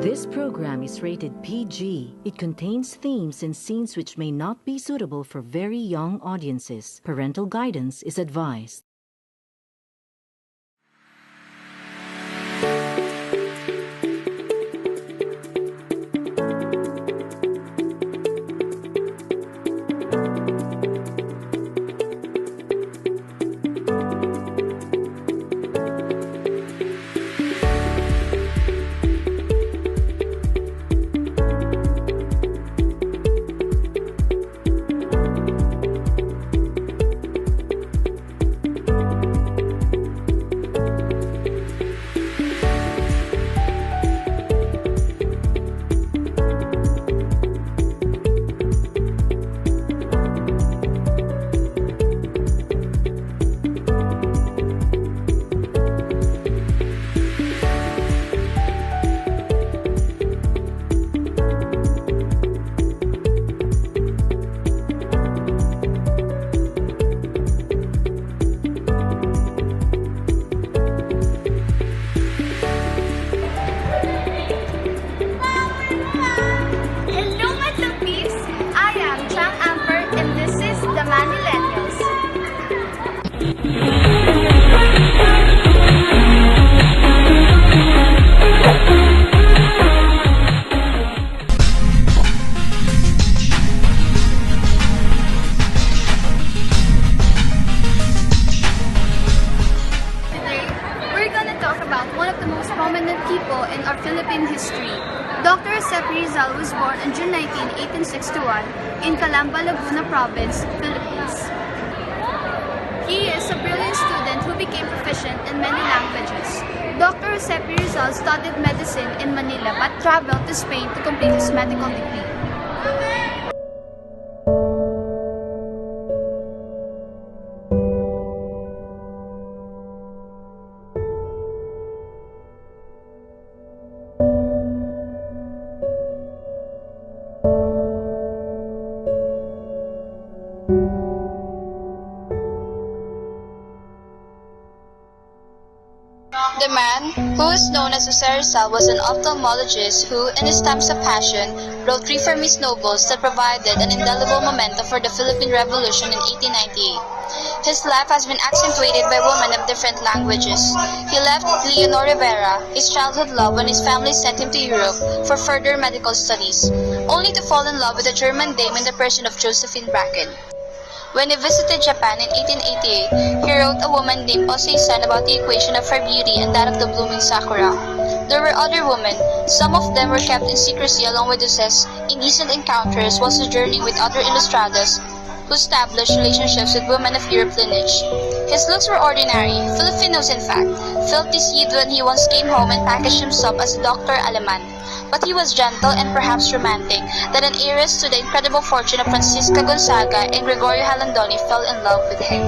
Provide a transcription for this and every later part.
This program is rated PG. It contains themes and scenes which may not be suitable for very young audiences. Parental guidance is advised. The Manilennials. Today, we're gonna talk about one of the most prominent people in our Philippine history. Dr. Jose Rizal was born on June 19, 1861 in Calamba, Laguna Province, Philippines. He is a brilliant student who became proficient in many languages. Dr. Jose Rizal studied medicine in Manila but traveled to Spain to complete his medical degree. The man, who is known as Jose Rizal, was an ophthalmologist who, in his times of passion, wrote reformist novels that provided an indelible memento for the Philippine Revolution in 1898. His life has been accentuated by women of different languages. He left Leonor Rivera, his childhood love, when his family sent him to Europe for further medical studies, only to fall in love with a German dame in the person of Josephine Bracken. When he visited Japan in 1888, he wrote a woman named Osei-san about the equation of her beauty and that of the blooming sakura. There were other women. Some of them were kept in secrecy along with Jose's indecent encounters while sojourning with other ilustrados who established relationships with women of Europe lineage. His looks were ordinary, Filipinos in fact, felt deceived when he once came home and packaged himself as Dr. Aleman. But he was gentle and perhaps romantic, that an heiress to the incredible fortune of Francisca Gonzaga and Gregorio Jalandoli fell in love with him.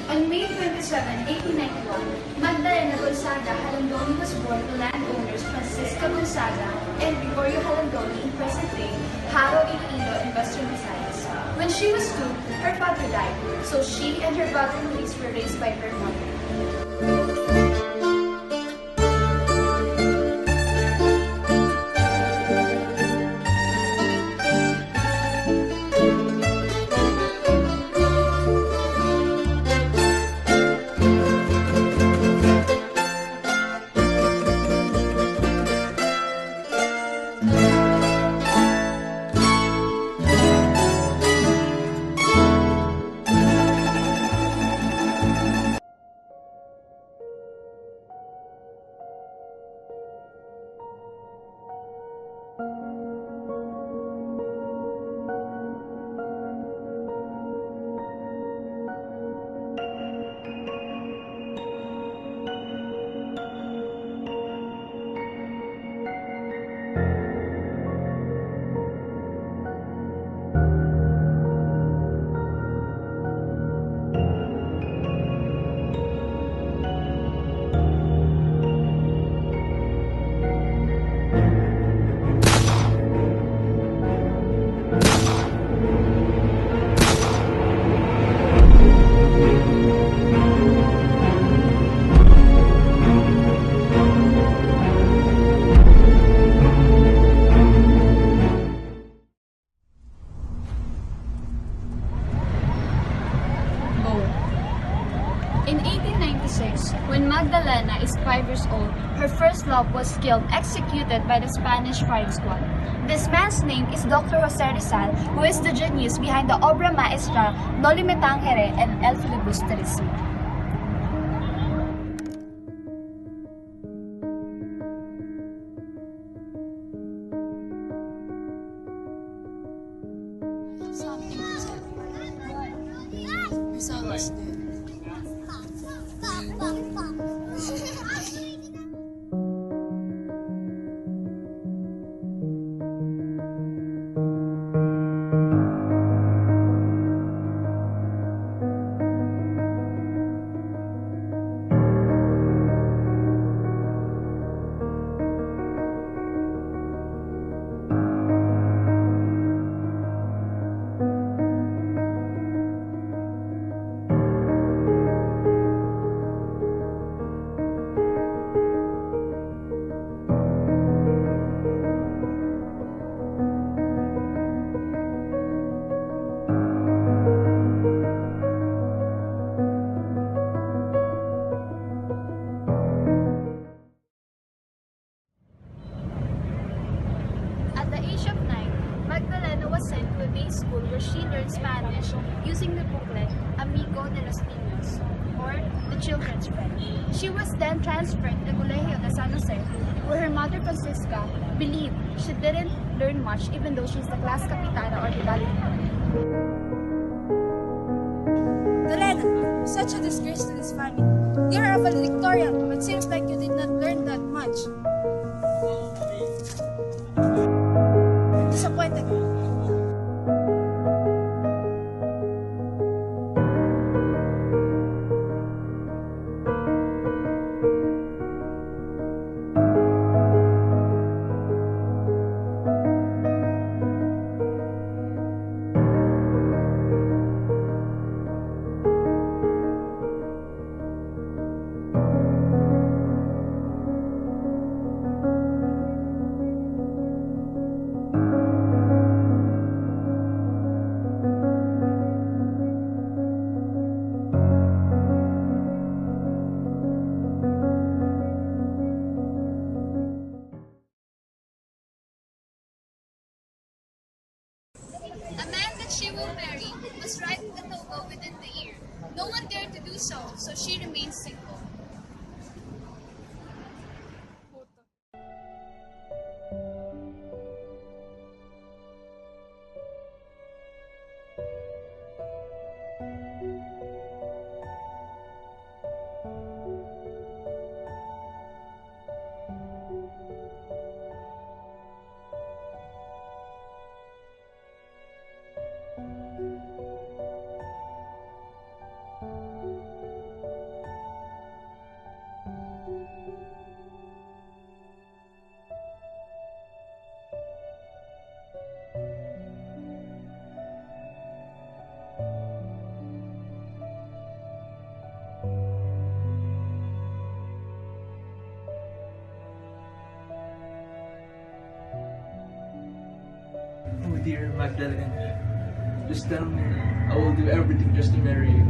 On May 27, 1891, Magdalena Jalandoli was born to landowners Francisca Gonzaga and Gregorio Jalandoli in present-day Haro, Iloilo, and Western Visayas. When she was 2, her father died, so she and her brother Luis were raised by her mother. himself was killed, executed by the Spanish firing squad. This man's name is Dr. Jose Rizal, who is the genius behind the obra maestra Noli Me Tangere and El Filibusterismo. Rizal was dead. At the age of 9, Magdalena was sent to a day school where she learned Spanish using the booklet Amigo de los Niños, or The Children's Friend. She was then transferred to Colegio de San Jose, where her mother Francisca believed she didn't learn much even though she's the class capitana or the valedictorian. Lorena, such a disgrace to this family. You're a valedictorian, but seems like you did not learn that much. I'm disappointed. A man that she will marry must write the toga within the year. No one dared to do so, so she remains single. Oh dear Magdalena, just tell me, I will do everything just to marry you.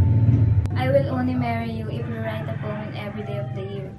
I will only marry you if you write a poem every day of the year.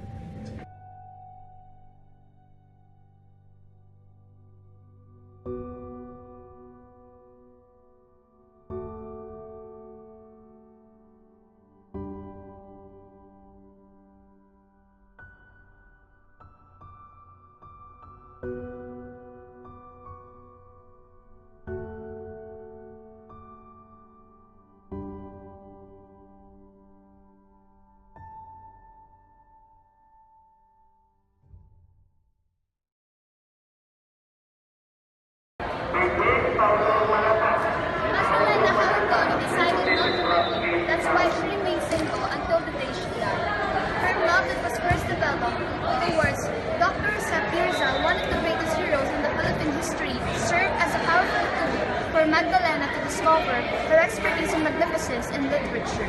Magdalena Jalandoli decided not to marry. That's why she remained single until the day she died. Her love that was first developed towards Dr. Rizal, one of the greatest heroes in the Philippine history, served as a powerful tool for Magdalena to discover her expertise in magnificence in literature.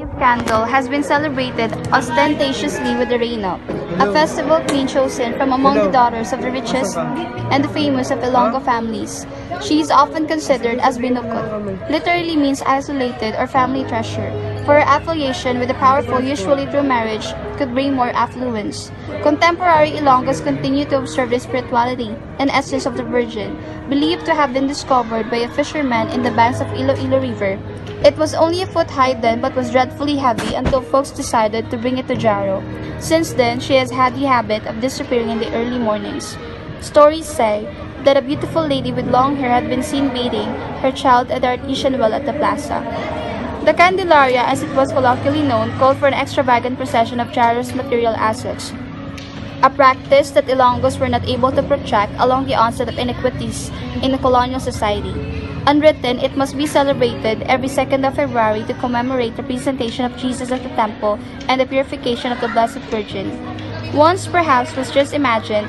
of Candle has been celebrated ostentatiously with the Reina, a festival queen chosen from among the daughters of the richest and the famous of Ilonggo families. She is often considered as binukod, literally means isolated or family treasure, for her affiliation with the powerful, usually through marriage, could bring more affluence. Contemporary Ilonggos continue to observe the spirituality and essence of the Virgin, believed to have been discovered by a fisherman in the banks of Iloilo River. It was only a foot high then but was dreadfully heavy until folks decided to bring it to Jaro. Since then, she has had the habit of disappearing in the early mornings. Stories say that a beautiful lady with long hair had been seen bathing her child at the artesian well at the plaza. The Candelaria, as it was colloquially known, called for an extravagant procession of Jaro's material assets, a practice that Ilonggos were not able to protract along the onset of iniquities in the colonial society. Unwritten, it must be celebrated every 2nd of February to commemorate the presentation of Jesus at the temple and the purification of the Blessed Virgin. Once, perhaps, was just imagined,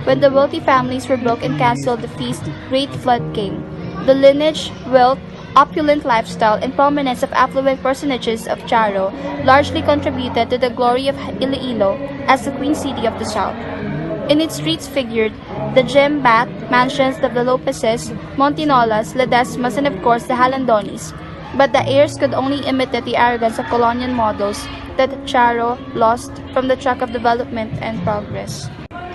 when the wealthy families were broke and cancelled the feast, great flood came. The lineage, wealth, opulent lifestyle, and prominence of affluent personages of Jaro largely contributed to the glory of Iloilo as the Queen City of the South. In its streets figured the gem bath mansions of the Lopezes, Montinolas, Ledesmas, and of course the Jalandolis. But the heirs could only imitate the arrogance of colonial models that Jaro lost from the track of development and progress.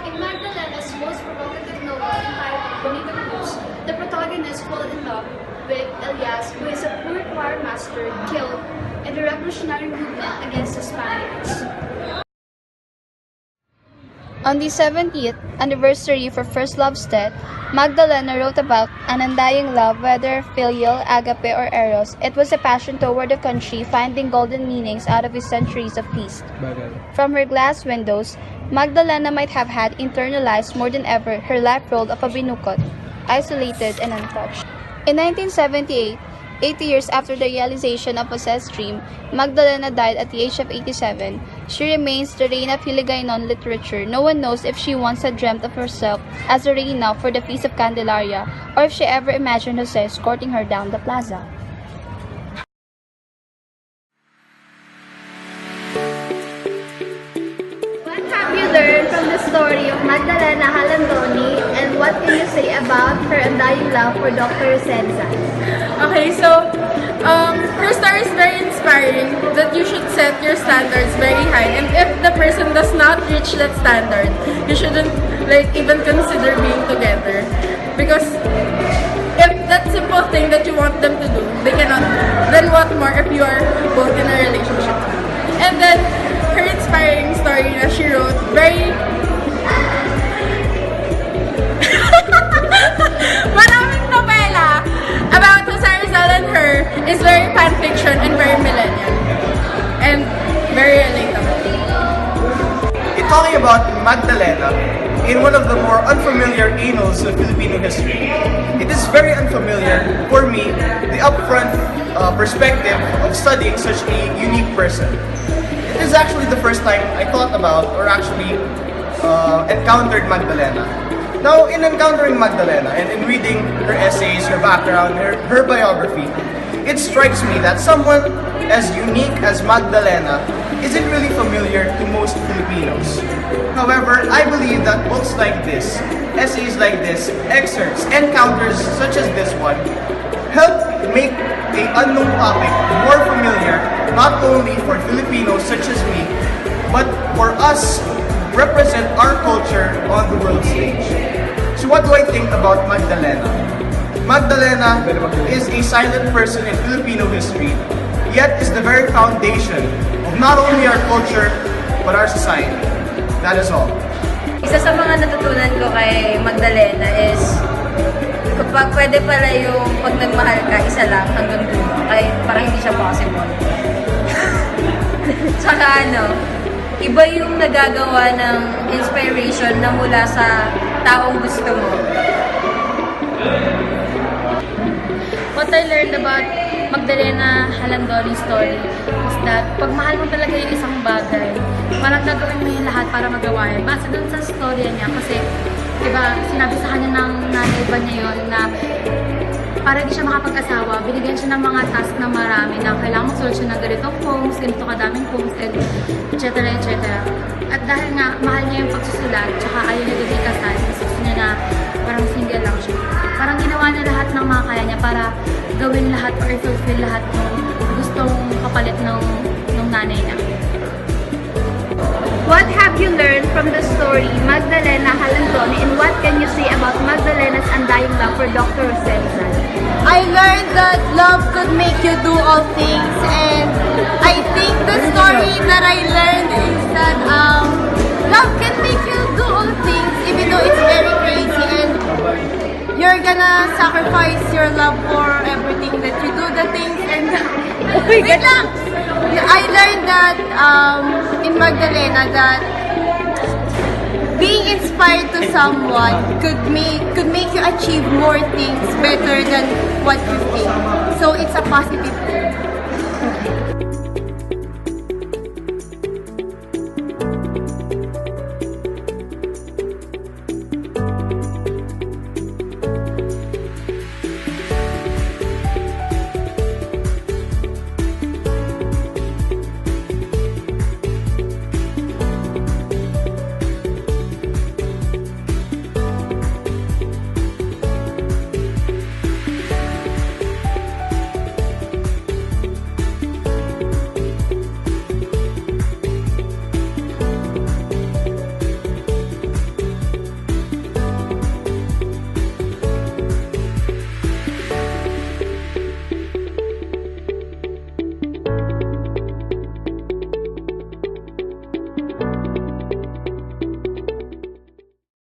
In Magdalena's most provocative novel entitled Bonita Cruz, the protagonist falls in love with Elias, who is a poor choir master killed in the revolutionary movement against the Spaniards. On the 70th anniversary of her first love's death, Magdalena wrote about an undying love, whether filial, agape, or eros. It was a passion toward the country, finding golden meanings out of its centuries of peace. From her glass windows, Magdalena might have had internalized more than ever her life role of a binukod, isolated and untouched. In 1978, 80 years after the realization of Jose's dream, Magdalena died at the age of 87. She remains the reina of Hiligaynon literature. No one knows if she once had dreamt of herself as a reina for the Feast of Candelaria, or if she ever imagined Jose escorting her down the plaza. What have you learned from the story of Magdalena Jalandoli, and what can you say about her undying love for Dr. Senza? Okay, so her story is very inspiring that you should set your standards very high, and if the person does not reach that standard, you shouldn't even consider being together, because if that simple thing that you want them to do, they cannot, then what more if you are both in a relationship? And then her inspiring story na she wrote, very maraming novela about Jose Rizal and her, is very fanfiction and very millennial and very relatable. In talking about Magdalena, in one of the more unfamiliar annals of Filipino history, it is very unfamiliar for me the upfront perspective of studying such a unique person. It is actually the first time I thought about or actually encountered Magdalena. Now, in encountering Magdalena and in reading her essays, her background, her biography, it strikes me that someone as unique as Magdalena isn't really familiar to most Filipinos. However, I believe that books like this, essays like this, excerpts, encounters such as this one, help make an unknown topic more familiar, not only for Filipinos such as me, but for us represent our culture on the world stage. So what do I think about Magdalena? Magdalena is a silent person in Filipino history, yet is the very foundation of not only our culture, but our society. That is all. Isa sa mga natutunan ko kay Magdalena is kapag pwede pala yung pag nagmahal ka, isa lang hanggang dulo, kahit parang hindi siya possible. Tsaka iba yung nagagawa ng inspiration na mula sa taong gusto mo. What I learned about Magdalena Jalandoli's story is that pag mahal mo talaga yung isang bagay, parang gagawin mo yung lahat para magawa yan. Basta dun sa story niya, kasi diba, sinabi sa kanya ng nanay ba niya yun na para hindi siya makapag-asawa, binigyan siya ng mga task na marami na kailangan mag-solusyon ng ganitong poems, ganito kadaming poems, and etc. etc. At dahil nga, mahal niya yung pagsusulat, tsaka ayaw niya din ikasal, gusto niya na parang single lang siya. Parang ginawa niya lahat ng mga kaya niya para gawin lahat or fulfill lahat ng gustong kapalit ng nanay niya. What have you learned from the story Magdalena Jalandoli, and what can you say about Magdalena's undying love for Dr. Rizal? I learned that love could make you do all things, and I think the story that I learned is that love can make you do all things even though it's very crazy, and you're gonna sacrifice your love for everything that you do, the things, and wait lang! I learned that in Magdalena that being inspired to someone could make you achieve more things better than what you think. So it's a positive thing.